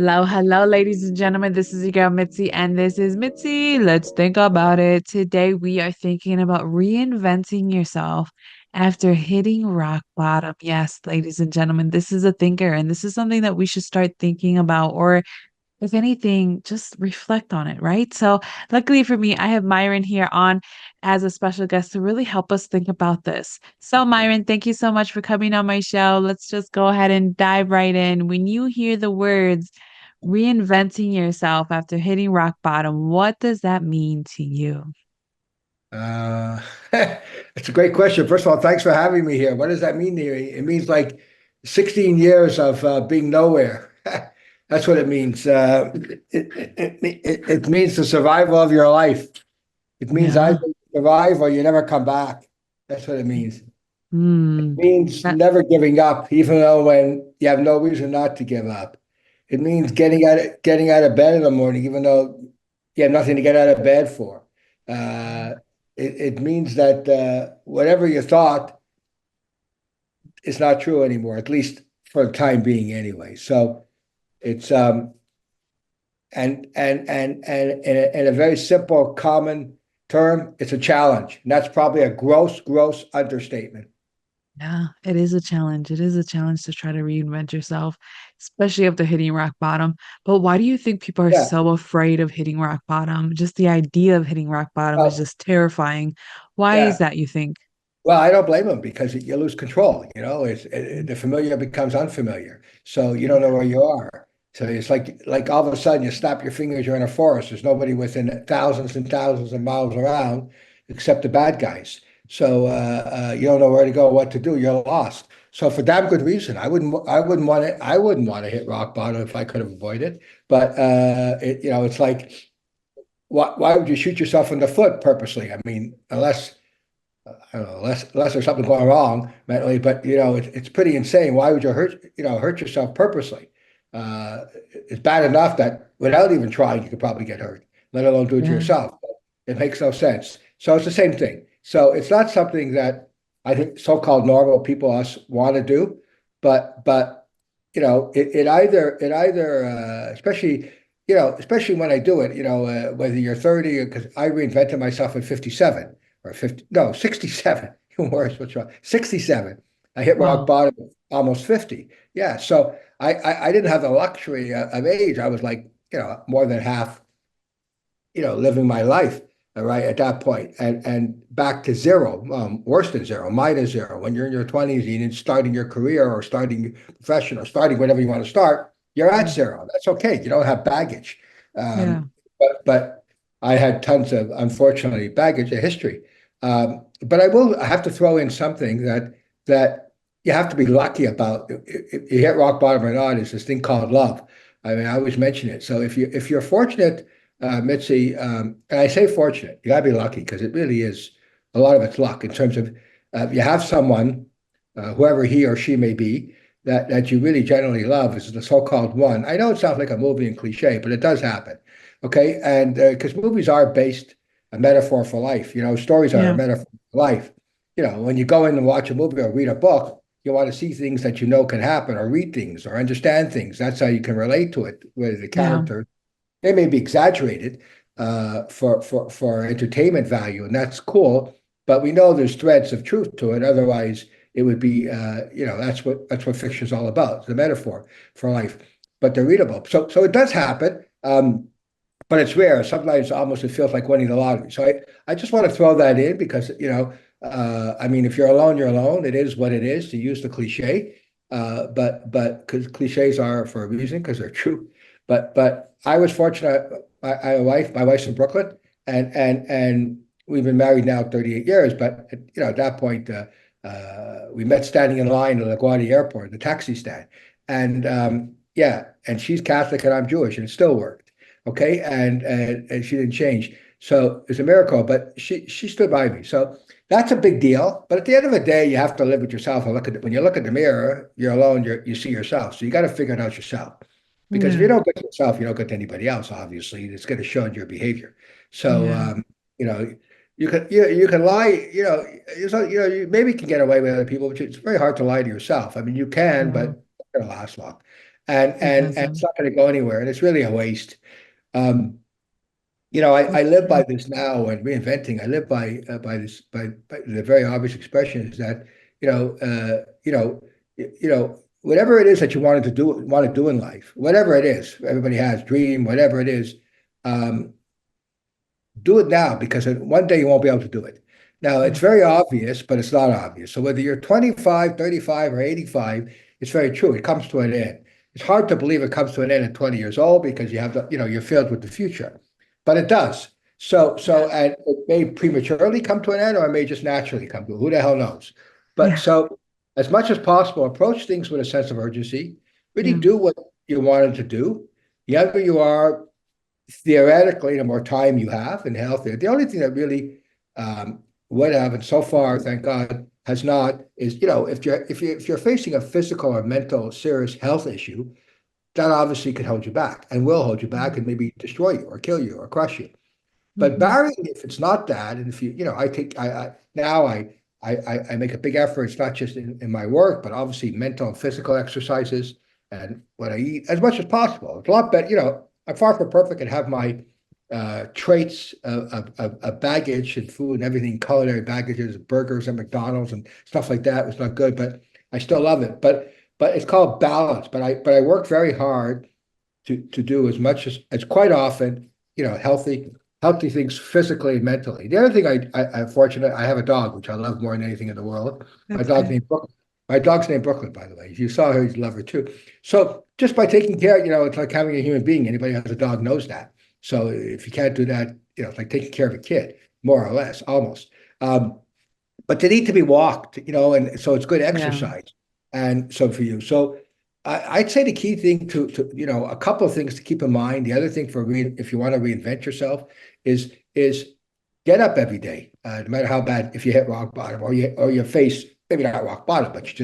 Hello, hello, ladies and gentlemen. This is your girl Mitzi, and this is Mitzi. Let's think about it. Today, we are thinking about reinventing yourself after hitting rock bottom. Yes, ladies and gentlemen, this is a thinker, and this is something that we should start thinking about, or if anything, just reflect on it, right? So, luckily for me, I have Myron here on as a special guest to really help us think about this. So, Myron, thank you so much for coming on my show. Let's just go ahead and dive right in. When you hear the words reinventing yourself after hitting rock bottom, what does that mean to you? Uh, it's a great question. First of all, thanks for having me here. What does that mean to you? It means like 16 years of being nowhere. That's what it means. It means the survival of your life. It means either Yeah. you survive or you never come back. That's what it means. It Hmm. means That, never giving up, even though when you have no reason not to give up. It means getting out of bed in the morning, even though you have nothing to get out of bed for. Uh, it means that whatever you thought is not true anymore, at least for the time being, anyway. So it's and in a very simple, common term, it's a challenge, and that's probably a gross understatement. yeah, it is a challenge. It is a challenge to try to reinvent yourself, especially after hitting rock bottom. But why do you think people are Yeah. so afraid of hitting rock bottom? Just the idea of hitting rock bottom is Well, just terrifying. Why is yeah. that, you think? Well, I don't blame them because you lose control. Mm, The familiar becomes unfamiliar, so you don't know yeah, where you are. So it's like all of a sudden you snap your fingers, you're in a forest. There's nobody within thousands and thousands of miles around except the bad guys. So you don't know where to go, what to do. You're lost. So for damn good reason, I wouldn't want to hit rock bottom if I could have avoided it. But it's like why would you shoot yourself in the foot purposely? I mean, I don't know, unless there's something going wrong mentally, but it's pretty insane. Why would you hurt yourself purposely? It's bad enough that without even trying, you could probably get hurt, let alone do it to yeah, yourself. It makes no sense. So it's the same thing. So it's not something that I think so-called normal people us want to do, but it either especially when I do it, whether you're 30, because I reinvented myself at 57 or 50, no, 67. Worse, what's wrong? 67. I hit rock wow, bottom at almost 50. Yeah. So I didn't have the luxury of age. I was like, more than half, living my life, right, at that point. And back to zero, worse than zero, minus zero. When you're in your 20s, and starting your career or starting your profession or starting whatever you want to start, you're at mm, zero. That's okay. You don't have baggage. yeah, But I had tons of, unfortunately, baggage, a history. But I have to throw in something that you have to be lucky about. If you hit rock bottom or not, is this thing called love. I mean, I always mention it. So if you're fortunate, Mitzi, and I say fortunate, you gotta be lucky because it really is a lot of it's luck in terms of you have someone, whoever he or she may be, that you really generally love is the so-called one. I know it sounds like a movie and cliche, but it does happen. Okay, and because movies are based a metaphor for life, stories are a yeah, metaphor for life. When you go in and watch a movie or read a book, you want to see things that you know can happen, or read things, or understand things. That's how you can relate to it with the yeah, character. They may be exaggerated for entertainment value, and that's cool. But we know there's threads of truth to it. Otherwise, it would be, that's what fiction is all about. It's a metaphor for life, but they're readable. So it does happen, but it's rare. Sometimes almost it feels like winning the lottery. So I just want to throw that in because I mean, if you're alone, you're alone. It is what it is, to use the cliche. But because cliches are for a reason, because they're true. But I was fortunate. I have a wife. My wife's from Brooklyn, and we've been married now 38 years. But at that point, we met standing in line at LaGuardia Airport, the taxi stand, and yeah, and she's Catholic and I'm Jewish, and it still worked. Okay, and she didn't change. So it's a miracle. But she stood by me. So that's a big deal. But at the end of the day, you have to live with yourself and look at it. When you look in the mirror, you're alone, you see yourself. So you got to figure it out yourself. Because if you yeah, don't get to yourself, you don't get to anybody else, obviously. It's going to show in your behavior. So yeah, you know, you can lie, you maybe can get away with other people, but it's very hard to lie to yourself. I mean, you can, but yeah. it's not going to last long. It and it's doesn't. not going to go anywhere, and it's really a waste. Um, I That's live by true. this now and reinventing. I live by this by the very obvious expression is that you know whatever it is that you want to do in life, whatever it is, everybody has dream, whatever it is. Um, do it now because one day you won't be able to do it. Now, it's Yeah. very obvious, but it's not obvious. So whether you're 25, 35, or 85, it's very true. It comes to an end. It's hard to believe it comes to an end at 20 years old because you're filled with the future. But it does. Yeah. And it may prematurely come to an end or it may just naturally come to. Who the hell knows? But Yeah. so as much as possible, approach things with a sense of urgency. Really Yeah. do what you wanted to do. The younger you are, theoretically, the more time you have and healthier. The only thing that really would have, and so far, thank God, has not, is if you're facing a physical or mental serious health issue, that obviously could hold you back and will hold you back Mm-hmm. and maybe destroy you or kill you or crush you. But Mm-hmm. barring if it's not that, and if I take, I now I make a big effort. It's not just in my work, but obviously mental and physical exercises and what I eat as much as possible. It's a lot better. I'm far from perfect and have my traits of baggage and food and everything, culinary baggages, burgers and McDonald's and stuff like that was not good, but I still love it. But it's called balance. But I work very hard to do as much as quite often, healthy things physically and mentally. The other thing I'm fortunate, I have a dog, which I love more than anything in the world. My That's dog's good. named Brooklyn. My dog's named Brooklyn, by the way. If you saw her, you'd love her too. So just by taking care, it's like having a human being. Anybody who has a dog knows that. So if you can't do that, it's like taking care of a kid, more or less, almost. But they need to be walked, and so it's good Yeah. exercise. And so for you, so I'd say the key thing a couple of things to keep in mind. The other thing if you want to reinvent yourself is get up every day, no matter how bad, if you hit rock bottom or your face, maybe not rock bottom, but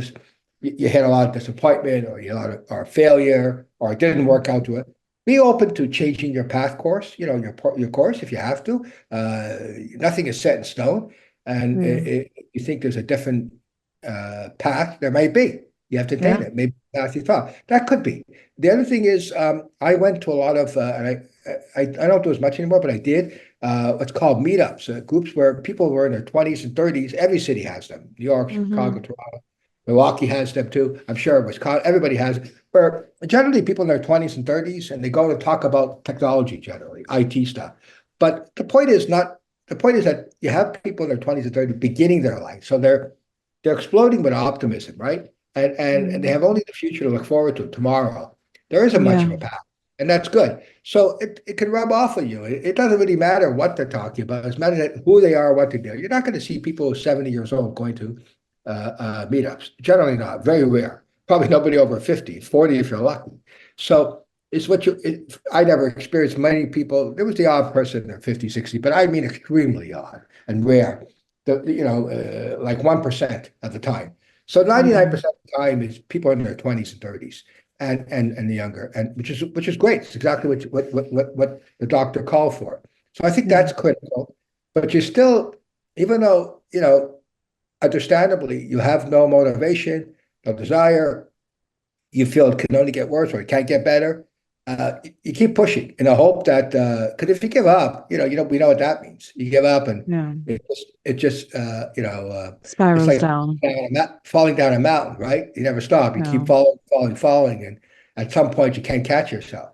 you hit a lot of disappointment or or failure or it didn't Mm-hmm. work out to it. Be open to changing your path course, your course if you have to. Nothing is set in stone, and Yeah. you think there's a different path, there may be. You have to Yeah. attain it. Maybe path you thought that could be. The other thing is, I went to a lot of, and I don't do as much anymore, but I did. What's called meetups, groups where people were in their 20s and 30s. Every city has them. New York, Mm-hmm. Chicago, Toronto, Milwaukee has them too. I'm sure Wisconsin, everybody has it. Where generally people in their 20s and 30s, and they go to talk about technology generally, IT stuff. But the point is that you have people in their 20s and 30s beginning their life. So they're exploding with optimism, right? And they Mm-hmm. have only the future to look forward to tomorrow. There isn't much Yeah. of a path, and that's good. So it can rub off on you. It doesn't really matter what they're talking about. It's matter that who they are, what they do. You're not going to see people 70 years old going to meetups. Generally not. Very rare. Probably nobody over 50, 40 if you're lucky. So it's I never experienced many people. There was the odd person in their 50, 60, but I mean extremely odd and rare. Like 1% of the time. So Mm-hmm. 99% of the time is people in their 20s and 30s and the younger, and which is great. It's exactly what the doctor called for. So I think Yeah. that's critical. But you're still, even though, understandably, you have no motivation, no desire, you feel it can only get worse or it can't get better, you keep pushing in the hope that because if you give up, we know what that means. You give up and Yeah. it just it's Spirals like down. falling down a mountain, right? You never stop. You keep Yeah. falling, falling, falling, and at some point you can't catch yourself.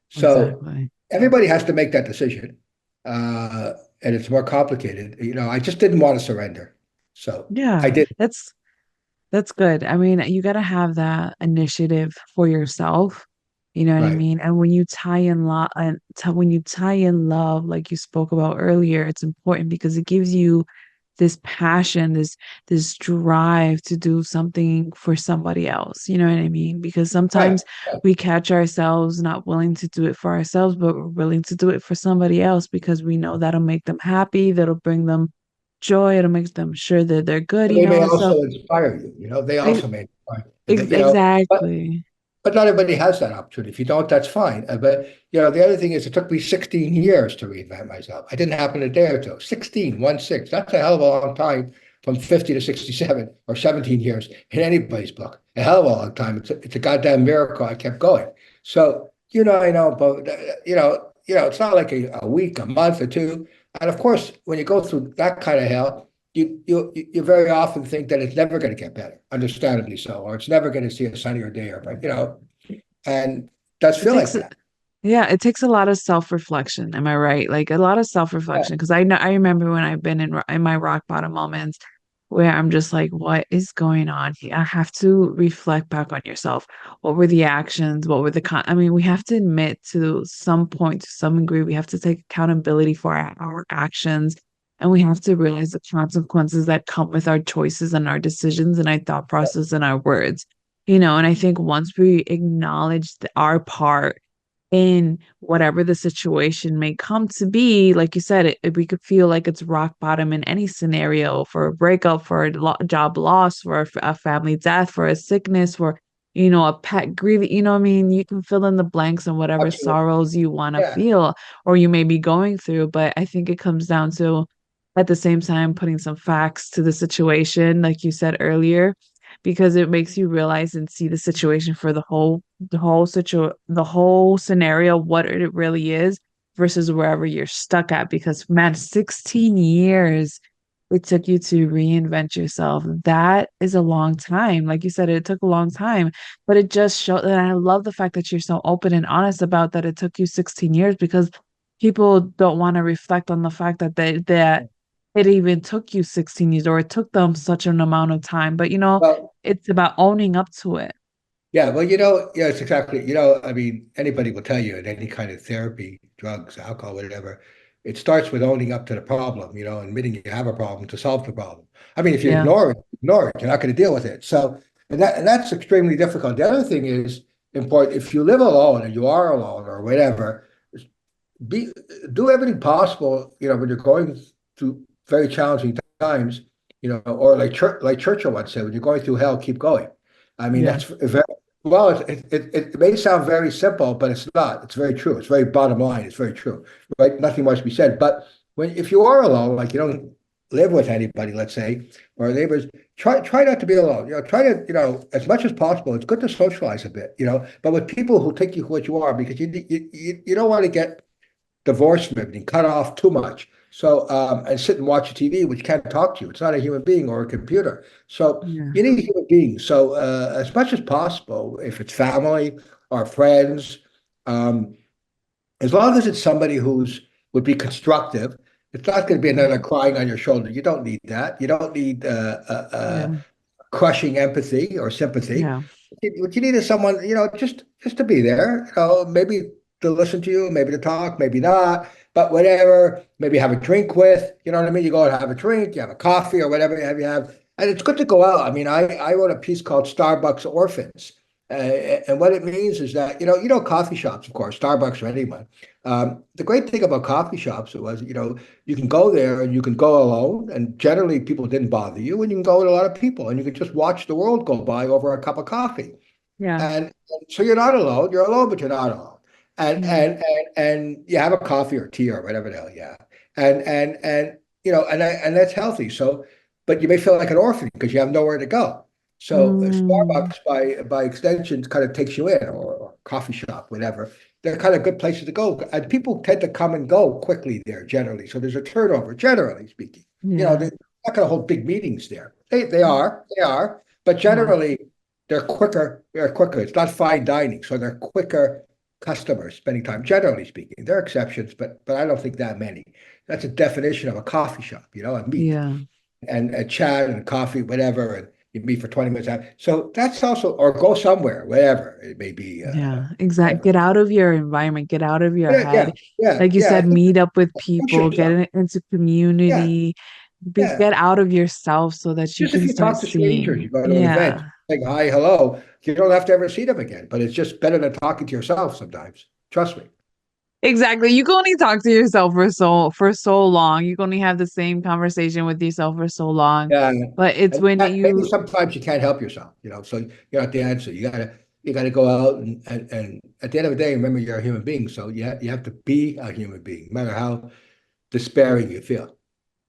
So Exactly. everybody has to make that decision, uh, and it's more complicated. I just didn't want to surrender, so I Yeah. did. That's good. I mean, you got to have that initiative for yourself. You know what I Right, mean? And when you tie in love and when you tie in love, like you spoke about earlier, it's important because it gives you this passion, this drive to do something for somebody else. You know what I mean? Because right. sometimes we catch ourselves not willing to do it for ourselves, but we're willing to do it for somebody else because we know that'll make them happy, that'll bring them joy, it'll make them sure that they're good, They may So also inspire you. They Ex- also may inspire you. But exactly. not everybody has that opportunity. If you don't, that's fine. But the other thing is, it took me 16 years to reinvent myself. I didn't happen a day or two. 16, 1 6. That's a hell of a long time. from 50 to 67 or 17 years in anybody's book. A hell of a long time. It's a goddamn miracle I kept going. So, I know, but it's not like a week, a month or two. And of course, when you go through that kind of hell, you very often think that it's never going to get better, understandably so, or it's never going to see a sunnier day, or but and it does It feel takes like that. Yeah, it takes a lot of self-reflection. Am I right? Like a lot of Yeah. self-reflection because I remember when I've been in my rock bottom moments where I'm just like, what is going on here? I have to reflect back on yourself. What were the actions? What were the I mean, we have to admit to some point, to some degree, we have to take accountability for our actions. And we have to realize the consequences that come with our choices and our decisions and our thought process and our words. And I think once we acknowledge our part in whatever the situation may come to be, like you said, we could feel like it's rock bottom in any scenario for a breakup, for a job loss, for a family death, for a sickness, for, a pet grieving, what I mean? You can fill in the blanks and whatever Absolutely. sorrows you want to Yeah. feel or you may be going through. But I think it comes down to, at the same time, putting some facts to the situation, like you said earlier, because it makes you realize and see the situation for the whole scenario, what it really is versus wherever you're stuck at. Because man, 16 years it took you to reinvent yourself. That is a long time. Like you said, it took a long time, but it just showed. And I love the fact that you're so open and honest about that it took you 16 years because people don't want to reflect on the fact that it even took you 16 years or it took them such an amount of time. But Well, it's about owning up to it. yeah, well, yeah, it's exactly, I mean, anybody will tell you in any kind of therapy, drugs, alcohol, whatever, it starts with owning up to the problem, admitting you have a problem to solve the problem. I mean, if you Yeah. ignore it, you're not going to deal with it. So, and that's extremely difficult. The other thing is important, if you live alone or you are alone or whatever, be do everything possible, when you're going through very challenging times, or like Churchill once said, when you're going through hell, keep going. I mean, Yeah. that's very well. It may sound very simple, but it's not. It's very true. It's very bottom line. It's very true, right? Nothing much to be said. But if you are alone, like you don't live with anybody, let's say, or neighbors, try not to be alone. Try to, as much as possible. It's good to socialize a bit, but with people who take you for what you are, because you don't want to get divorce from everything, cut off too much. So, and sit and watch a TV, which can't talk to you. It's not a human being or a computer. So Yeah. you need a human being. So, as much as possible, if it's family or friends, um, as long as it's somebody who's would be constructive, it's not going to be Yeah. another crying on your shoulder. You don't need that. You don't need Yeah. crushing empathy or sympathy. Yeah. What you need is someone, just to be there, maybe to listen to you, maybe to talk, maybe not, but whatever, maybe have a drink with, you know what I mean? You go and have a drink, you have a coffee or whatever you have. And it's good to go out. I mean, I wrote a piece called Starbucks Orphans. And what it means is that, coffee shops, of course, Starbucks or anyone. The great thing about coffee shops was, you can go there and you can go alone, and generally people didn't bother you, and you can go with a lot of people, and you can just watch the world go by over a cup of coffee. Yeah. And so you're not alone. You're alone, but you're not alone. And Yeah. and and you have a coffee or tea or whatever the hell you have. And that's healthy. So, but you may feel like an orphan because you have nowhere to go. So Mm. Starbucks by extension kind of takes you in, or coffee shop, whatever. They're kind of good places to go. And people tend to come and go quickly there generally. So there's a turnover, generally speaking. Yeah. They're not going to hold big meetings there. They are, but Yeah. generally they're quicker. It's not fine dining, so they're quicker customers spending time, generally speaking. There are exceptions, but I don't think that many. That's a definition of a coffee shop, a meet Yeah. and a chat and coffee, whatever, and you meet for 20 minutes. So that's also, or go somewhere, whatever it may be. Yeah. Exactly. Get out of your environment, get out of your Yeah, head. yeah, yeah, Like you yeah. said, meet up with Push people, get yourself. into Yeah, community, yeah. get out of yourself so that you Just if can you start talk to strangers, seeing. you go to an event, Yeah. like hi, hello, you don't have to ever see them again, but it's just better than talking to yourself sometimes. Trust me. Exactly. You can only talk to yourself for so long. You can only have the same conversation with yourself for so long. Yeah, But it's and when maybe you sometimes you can't help yourself, so you're not the answer. You gotta go out and at the end of the day, remember you're a human being, so you have to be a human being, no matter how despairing you feel.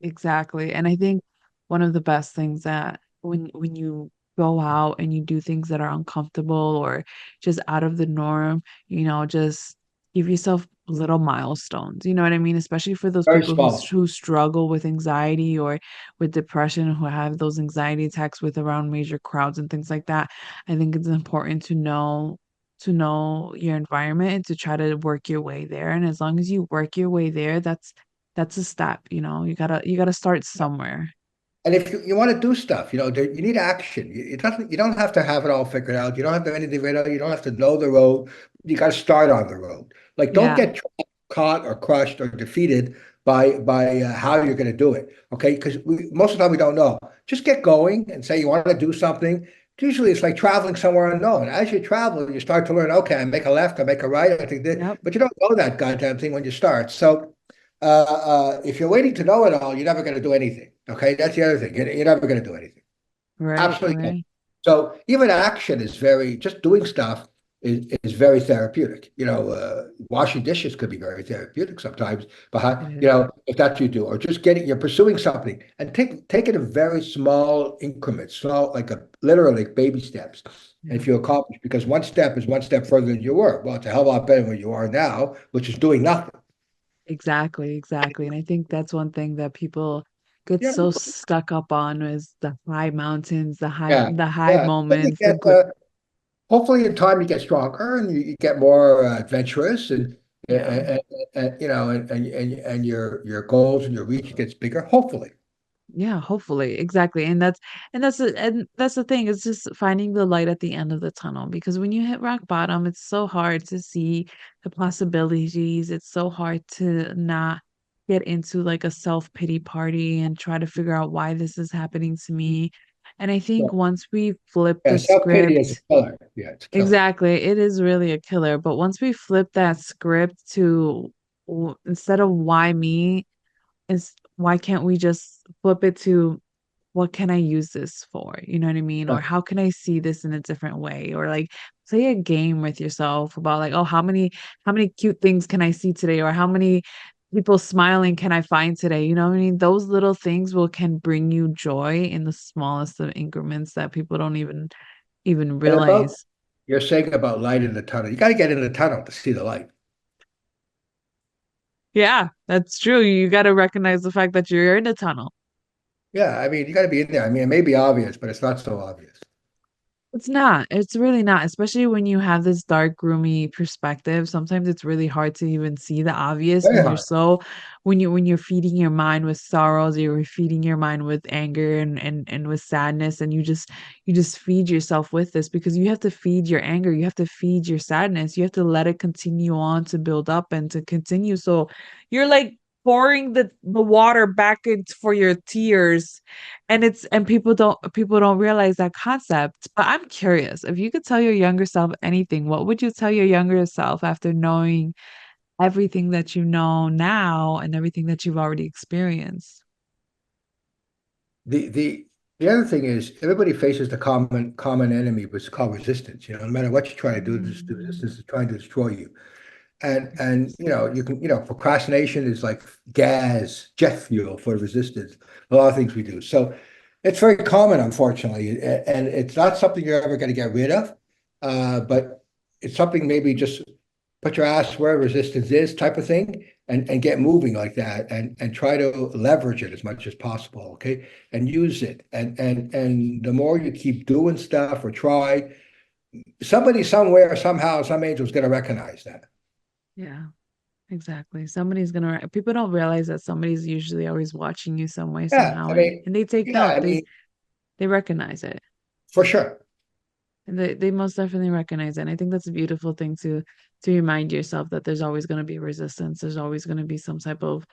exactly. And I think one of the best things that when you go out and you do things that are uncomfortable or just out of the norm, just give yourself little milestones. You know what I mean? Especially for those Very people small. who struggle with anxiety or with depression, who have those anxiety attacks with around major crowds and things like that. I think it's important to know your environment and to try to work your way there. And as long as you work your way there, that's a step. You gotta start somewhere. And if you want to do stuff, you need action. You don't have to have it all figured out. You don't have to have anything right out. You don't have to know the road. You got to start on the road. Like, don't Yeah. get caught or crushed or defeated by how you're going to do it. Okay, because most of the time we don't know. Just get going and say you want to do something. Usually, it's like traveling somewhere unknown. As you travel, you start to learn. Okay, I make a left, I make a right. I think that, Yep. but you don't know that goddamn thing when you start. So if you're waiting to know it all, you're never going to do anything. Okay, that's the other thing. You're never going to do anything. Right. Absolutely not. Right. So even action is just doing stuff is very therapeutic. Washing dishes could be very therapeutic sometimes, but It is. if that's what you do, or just you're pursuing something and take it in very small increments, small, like literally baby steps. And Yeah. if you accomplish, because one step is one step further than you were. Well, it's a hell of a lot better than you are now, which is doing nothing. Exactly, exactly. And I think that's one thing that people get Yeah, so stuck up on is the high mountains, the high yeah, the high yeah. Then you moments, the get good. hopefully in time you get stronger and you get more adventurous Yeah. and, and your goals and your reach gets bigger. Hopefully, Yeah, hopefully. Exactly. And that's the thing. It's just finding the light at the end of the tunnel because when you hit rock bottom, it's so hard to see the possibilities. It's so hard to not get into like a self-pity party and try to figure out why this is happening to me. And I yeah, think once we flip yeah. the Self pity is a script, killer. Yeah, it's a killer. exactly, it is really a killer. But once we flip that script to instead of why me, is why can't we just flip it to what can I use this for? You know what I mean? Or Yeah. how can I see this in a different way? Or like play a game with yourself about like, oh, how many cute things can I see today? Or how many people smiling can I find today? You know what I mean? Those little things will can bring you joy in the smallest of increments that people don't even And about realize. you're saying about light in the tunnel, you got to get in the tunnel to see the light. Yeah, that's true. You got to recognize the fact that you're in a tunnel. Yeah, I mean you got to be in there. I mean it may be obvious, but it's not so obvious. It's not. It's really not, especially when you have this dark, gloomy perspective. Sometimes it's really hard to even see the obvious Very when you're hard. so when you're feeding your mind with sorrows, you're feeding your mind with anger and with sadness, and you just feed yourself with this because you have to feed your anger, you have to feed your sadness, you have to let it continue on to build up and to continue. So you're like pouring the water back into for your tears and people don't realize that concept. But I'm curious, if you could tell your younger self anything, what would you tell your younger self after knowing everything that you know now and everything that you've already experienced? The the the other thing is everybody faces the common enemy, which is called resistance. No matter what you try to do, the Mm. resistance is trying to destroy you. And you can procrastination is like jet fuel for resistance. A lot of things we do. So it's very common, unfortunately, and it's not something you're ever going to get rid of. But it's something maybe just put your ass where resistance is type of thing and get moving like that and try to leverage it as much as possible, okay? And use it. And the more you keep doing stuff or try, somebody somewhere, somehow, some angel's going to recognize that. Yeah, exactly. People don't realize that somebody's usually always watching you some way, Yeah, somehow, I and, mean, and they take yeah, note. I They mean, they recognize it. for sure. And they most definitely recognize it. And I think that's a beautiful thing to remind yourself that there's always going to be resistance. There's always going to be some type of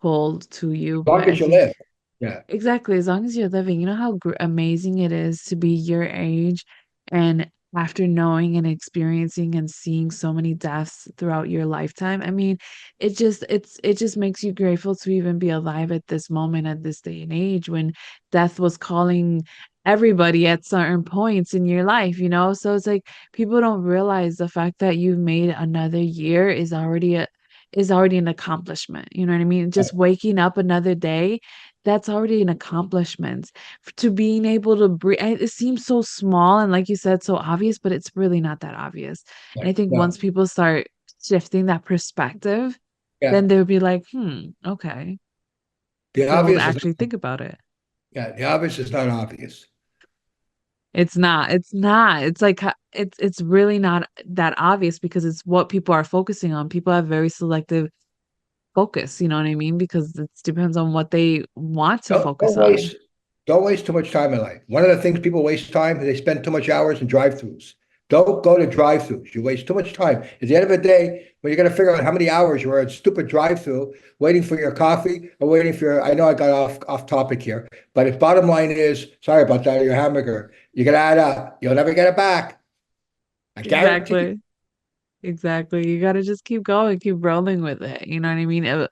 pull to As you. long But I as you think live. Yeah. exactly, as long as you're living, you know how amazing it is to be your age and after knowing and experiencing and seeing so many deaths throughout your lifetime. I mean, it just makes you grateful to even be alive at this moment at this day and age when death was calling everybody at certain points in your life. So it's like people don't realize the fact that you've made another year is already an accomplishment. You know what I mean? Just waking up another day, that's already an accomplishment. To being able to breathe, it seems so small and like you said, so obvious, but it's really not that obvious. And I Right. think once No. people start shifting that perspective, Yeah. then they'll be like, okay. The They'll obvious is actually think about it. yeah, the obvious is not obvious. It's not. It's not. It's like it's really not that obvious because it's what people are focusing on. People have very selective focus, you know what I mean? Because it depends on what they want to Don't focus don't on. waste don't waste too much time in life. One of the things people waste time is they spend too much hours in drive-throughs. Don't go to drive-throughs. You waste too much time. At the end of the day, when you're gonna figure out how many hours you were in stupid drive-through, waiting for your coffee or waiting for your, I know I got off topic here, but its bottom line is, sorry about that, your hamburger. You're gonna add up. You'll never get it back. I guarantee you. Exactly. Exactly. You got to just keep going, keep rolling with it. You know what I mean?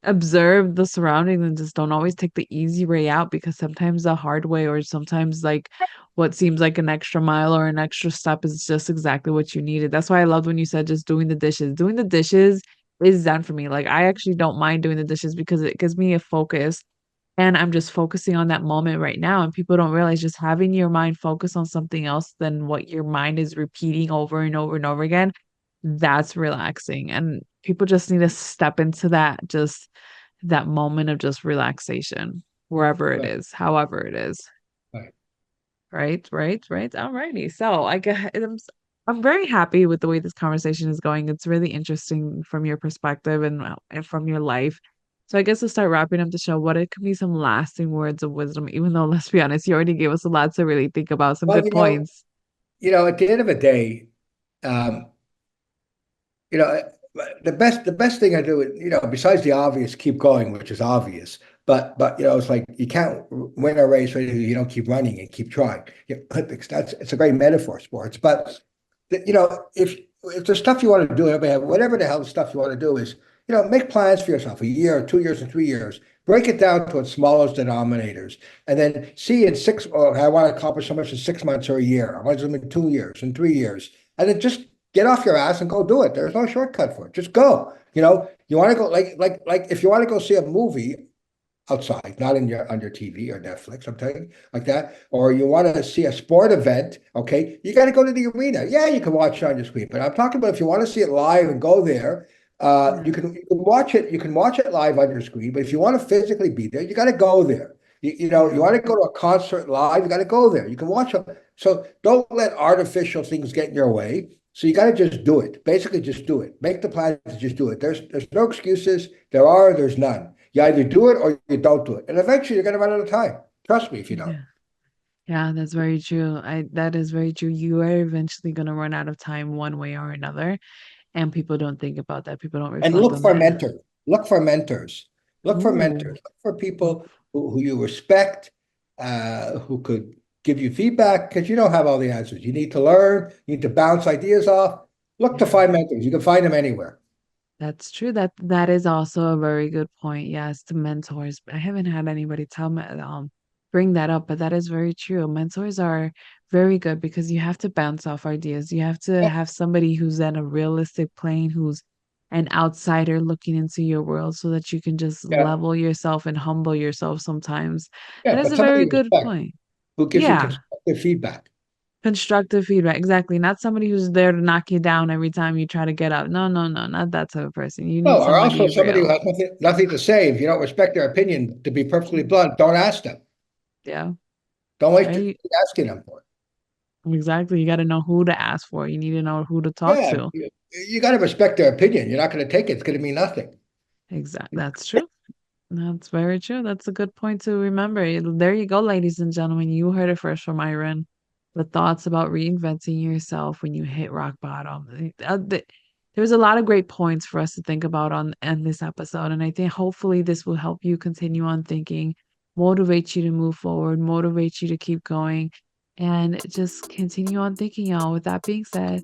Observe the surroundings and just don't always take the easy way out because sometimes the hard way or sometimes like what seems like an extra mile or an extra step is just exactly what you needed. That's why I loved when you said just doing the dishes. Doing the dishes is done for me. Like I actually don't mind doing the dishes because it gives me a focus and I'm just focusing on that moment right now. And people don't realize just having your mind focus on something else than what your mind is repeating over and over and over again, that's relaxing. And people just need to step into that, just that moment of just relaxation, wherever it Right, is, however it is. right. Right, right, right. Alrighty. So I'm very happy with the way this conversation is going. It's really interesting from your perspective and from your life. So I guess to start wrapping up the show, what it could be some lasting words of wisdom, even though let's be honest, you already gave us a lot to really think about, some Well, good points. at the end of the day, um, you know, the best thing I do, besides the obvious, keep going, which is obvious. But it's like you can't win a race if you don't keep running and keep trying. It's a great metaphor, sports. But if there's stuff you want to do, whatever the hell stuff you want to do is, make plans for yourself, a year, or 2 years, or 3 years. Break it down to its smallest denominators, and then see in six. Or I want to accomplish so much in 6 months or a year. I want to do it in 2 years, in 3 years, and then just get off your ass and go do it. There's no shortcut for it. Just go. You want to go like if you want to go see a movie outside, not in your on your TV or Netflix, I'm telling you, like that, or you want to see a sport event, okay, you got to go to the arena. Yeah, you can watch it on your screen, but I'm talking about if you want to see it live and go there, Yeah. you can watch it. You can watch it live on your screen, but if you want to physically be there, you got to go there. You Yeah. want to go to a concert live, you got to go there. You can watch it. So don't let artificial things get in your way. So you got to just do it. Basically, just do it. Make the plan to just do it. There's no excuses. There's none. You either do it or you don't do it. And eventually you're going to run out of time. Trust me if you don't. Yeah. Yeah, that's very true. That is very true. You are eventually gonna run out of time one way or another, and people don't think about that. People don't And reflect on that. Look for mentors. Look for Ooh, mentors. Look for look, people who you respect, who could give you feedback because you don't have all the answers. You need to learn. You need to bounce ideas off. Look to yeah. find mentors. You can find them anywhere. That's true. That is also a very good point. Yes, to mentors. I haven't had anybody tell me bring that up, but that is very true. Mentors are very good because you have to bounce off ideas. You have to Yeah, have somebody who's in a realistic plane, who's an outsider looking into your world so that you can just yeah, level yourself and humble yourself sometimes. That yeah. is But a somebody very you good respect point. who gives you Yeah, constructive feedback. constructive feedback. Exactly. Not somebody who's there to knock you down every time you try to get up. No, no, no, not that type of person. You need No, or also somebody somebody who real. has nothing to say. If you don't respect their opinion, to be perfectly blunt, don't ask them. Yeah, Don't waste your right. time asking them for it. Exactly. You got to know who to ask for. You need to know who to talk Yeah, to. you got to respect their opinion. You're not going to take it. It's going to mean nothing. Exactly. That's true. That's very true. That's a good point to remember. There you go, ladies and gentlemen. You heard it first from Myron. The thoughts about reinventing yourself when you hit rock bottom. There was a lot of great points for us to think about on this episode, and I think hopefully this will help you continue on thinking, motivate you to move forward, motivate you to keep going, and just continue on thinking, y'all. With that being said,